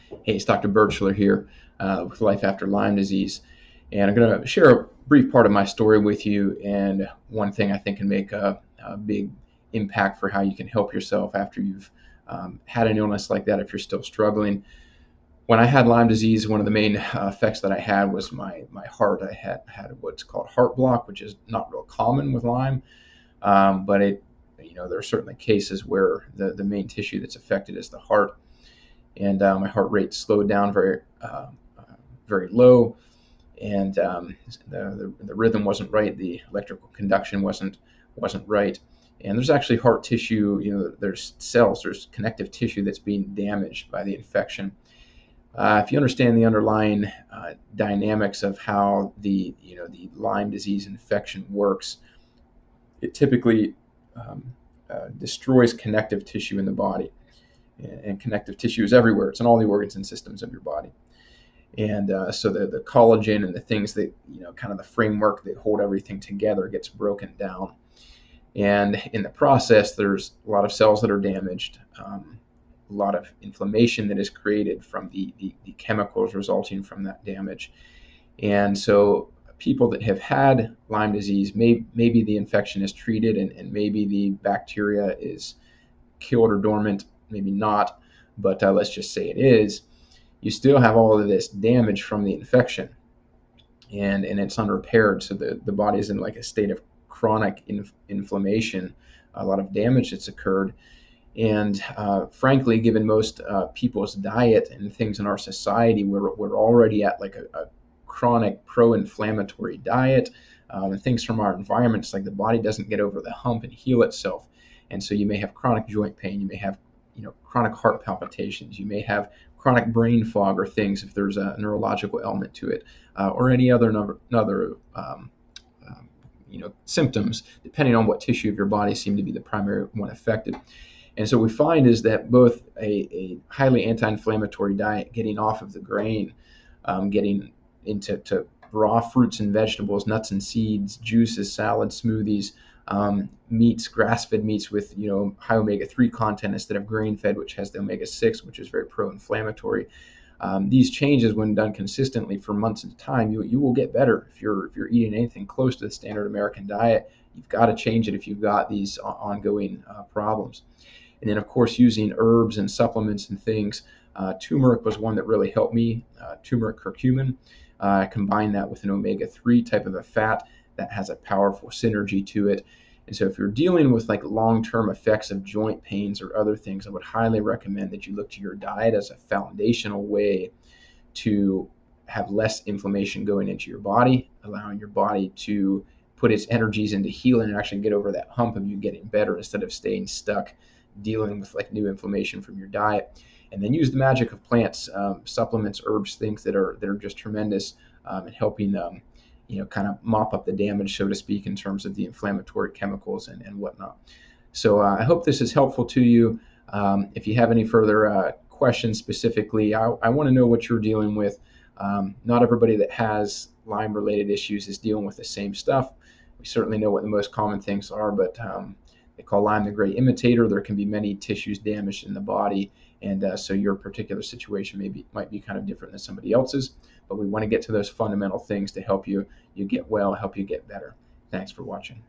Hey, it's Dr. Birchler here with Life After Lyme Disease. And I'm going to share a brief part of my story with you, and one thing I think can make a big impact for how you can help yourself after you've had an illness like that if you're still struggling. When I had Lyme disease, one of the main effects that I had was my heart. I had what's called heart block, which is not real common with Lyme, but there are certainly cases where the main tissue that's affected is the heart, and my heart rate slowed down very low, and the rhythm wasn't right, the electrical conduction wasn't right, and there's actually heart tissue. There's cells, there's connective tissue that's being damaged by the infection. If you understand the underlying dynamics of how the Lyme disease infection works, it typically destroys connective tissue in the body. And connective tissue is everywhere. It's in all the organs and systems of your body. And so the collagen and the things that, kind of the framework that hold everything together gets broken down. And in the process, there's a lot of cells that are damaged, a lot of inflammation that is created from the chemicals resulting from that damage. And so people that have had Lyme disease, maybe the infection is treated and maybe the bacteria is killed or dormant, maybe not, but let's just say it is. You still have all of this damage from the infection, and it's unrepaired. So the body is in like a state of chronic inflammation, a lot of damage that's occurred. And frankly, given most people's diet and things in our society, we're already at like a chronic pro-inflammatory diet, and things from our environments, like the body doesn't get over the hump and heal itself. And so you may have chronic joint pain, you may have chronic heart palpitations, you may have chronic brain fog or things if there's a neurological element to it, or any other symptoms, depending on what tissue of your body seem to be the primary one affected. And so we find is that both a highly anti-inflammatory diet, getting off of the grain, getting into raw fruits and vegetables, nuts and seeds, juices, salads, smoothies, meats, grass-fed meats with high omega-3 content instead of grain-fed, which has the omega-6, which is very pro-inflammatory. These changes, when done consistently for months at a time, you will get better. If you're eating anything close to the standard American diet, you've got to change it if you've got these ongoing problems. And then, of course, using herbs and supplements and things. Turmeric was one that really helped me. Turmeric curcumin. I combine that with an omega-3 type of a fat that has a powerful synergy to it. And so if you're dealing with like long-term effects of joint pains or other things, I would highly recommend that you look to your diet as a foundational way to have less inflammation going into your body, allowing your body to put its energies into healing and actually get over that hump of you getting better instead of staying stuck dealing with like new inflammation from your diet. And then use the magic of plants, supplements, herbs, things that are just tremendous in helping kind of mop up the damage, so to speak, in terms of the inflammatory chemicals and whatnot. So I hope this is helpful to you. If you have any further questions specifically, I want to know what you're dealing with. Not everybody that has Lyme-related issues is dealing with the same stuff. We certainly know what the most common things are, but they call Lyme the great imitator. There can be many tissues damaged in the body, and so your particular situation might be kind of different than somebody else's. But we want to get to those fundamental things to help you get well, help you get better. Thanks for watching.